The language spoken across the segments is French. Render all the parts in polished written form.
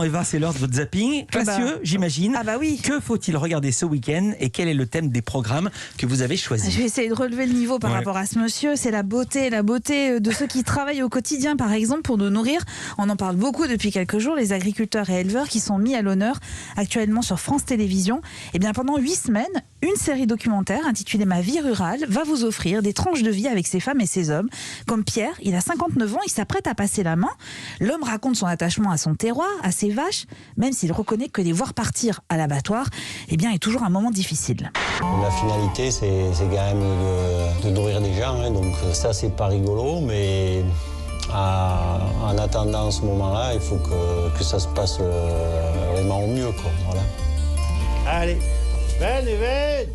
Eva, c'est l'heure de votre zapping. Classieux, j'imagine. Ah bah oui. Que faut-il regarder ce week-end et quel est le thème des programmes que vous avez choisis? Je vais essayer de relever le niveau par rapport à ce monsieur. C'est la beauté de ceux qui travaillent au quotidien, par exemple, pour nous nourrir. On en parle beaucoup depuis quelques jours, les agriculteurs et éleveurs qui sont mis à l'honneur actuellement sur France Télévisions. Et bien, pendant 8 semaines, une série documentaire intitulée Ma vie rurale va vous offrir des tranches de vie avec ces femmes et ces hommes. Comme Pierre, il a 59 ans, il s'apprête à passer la main. L'homme raconte son attachement à son terroir, à ses vaches, même s'il reconnaît que les voir partir à l'abattoir, eh bien, est toujours un moment difficile. La finalité, c'est quand même de nourrir des gens, hein, donc ça, c'est pas rigolo, mais en attendant ce moment-là, il faut que ça se passe vraiment au mieux, quoi, voilà. Allez, venez.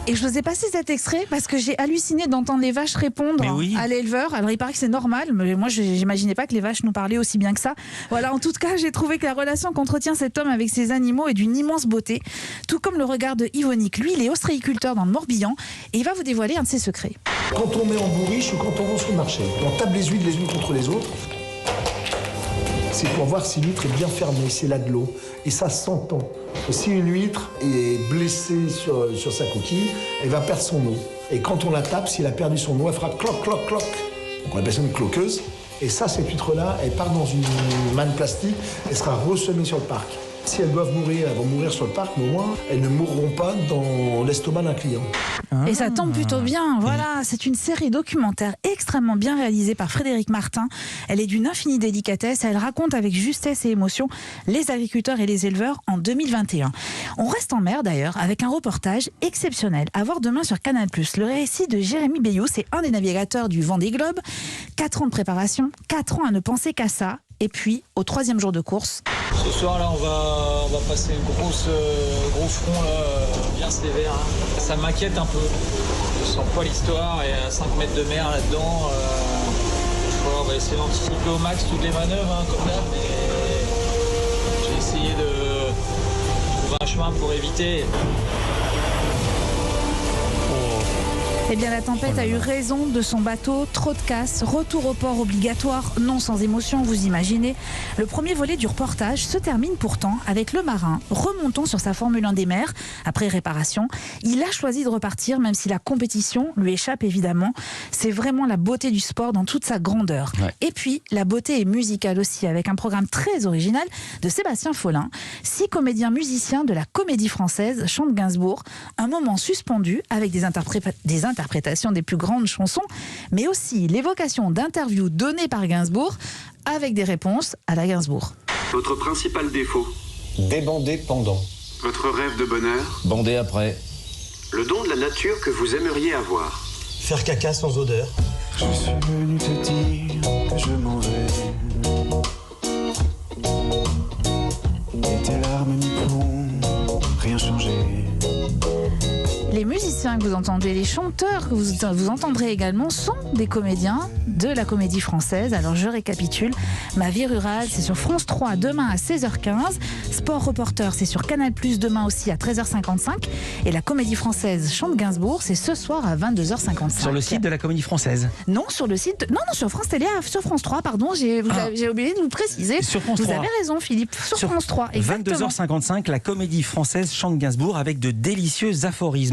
Et je vous ai passé cet extrait parce que j'ai halluciné d'entendre les vaches répondre à l'éleveur. Alors il paraît que c'est normal, mais moi je n'imaginais pas que les vaches nous parlaient aussi bien que ça. Voilà, en tout cas, j'ai trouvé que la relation qu'entretient cet homme avec ses animaux est d'une immense beauté. Tout comme le regard de Yvonique. Lui, il est ostréiculteur dans le Morbihan et il va vous dévoiler un de ses secrets. Quand on met en bourriche ou quand on vend sur le marché, on tape les huîtres les unes contre les autres. C'est pour voir si l'huître est bien fermée, si elle a de l'eau. Et ça s'entend. Si une huître est blessée sur sa coquille, elle va perdre son eau. Et quand on la tape, si elle a perdu son eau, elle fera cloc, cloc, cloc. Donc on appelle ça une cloqueuse. Et ça, cette huître-là, elle part dans une manne plastique, elle sera ressemée sur le parc. Si elles doivent mourir, elles vont mourir sur le parc, mais au moins, elles ne mourront pas dans l'estomac d'un client. Et ça tombe plutôt bien, voilà, c'est une série documentaire extrêmement bien réalisée par Frédéric Martin. Elle est d'une infinie délicatesse, elle raconte avec justesse et émotion les agriculteurs et les éleveurs en 2021. On reste en mer d'ailleurs avec un reportage exceptionnel à voir demain sur Canal+. Le récit de Jérémy Bayou, c'est un des navigateurs du Vendée Globe. 4 ans de préparation, 4 ans à ne penser qu'à ça. Et puis, au 3e jour de course. Ce soir, là, on va passer un gros front, là, bien sévère. Hein. Ça m'inquiète un peu. Je sens pas l'histoire et à 5 mètres de mer là-dedans. On va essayer d'anticiper au max toutes les manœuvres, hein, comme d'hab. Mais j'ai essayé de trouver un chemin pour éviter. Eh bien, la tempête a eu raison de son bateau. Trop de casse, retour au port obligatoire, non sans émotion, vous imaginez. Le premier volet du reportage se termine pourtant avec le marin remontant sur sa Formule 1 des mers après réparation. Il a choisi de repartir, même si la compétition lui échappe évidemment. C'est vraiment la beauté du sport dans toute sa grandeur. Ouais. Et puis, la beauté est musicale aussi, avec un programme très original de Sébastien Follin. 6 comédiens musiciens de la Comédie Française chantent Gainsbourg. Un moment suspendu avec des interprétations des plus grandes chansons, mais aussi l'évocation d'interviews données par Gainsbourg avec des réponses à la Gainsbourg. Votre principal défaut? Débandé pendant. Votre rêve de bonheur? Bandé après. Le don de la nature que vous aimeriez avoir? Faire caca sans odeur. Je suis venu te dire que je m'en vais. Et tes larmes n'y pourront rien changer. Les musiciens que vous entendez, les chanteurs que vous entendrez également sont des comédiens de la Comédie Française. Alors je récapitule. Ma vie rurale, c'est sur France 3 demain à 16h15. Sport Reporter, c'est sur Canal+ demain aussi à 13h55. Et la Comédie Française chante Gainsbourg, c'est ce soir à 22h55. Sur le site de la Comédie Française? Non, sur le site... Non, sur France Télé, sur France 3, pardon. J'ai oublié de vous préciser. Sur France 3. Vous avez raison, Philippe. Sur France 3, exactement. 22h55, la Comédie Française chante Gainsbourg avec de délicieux aphorismes.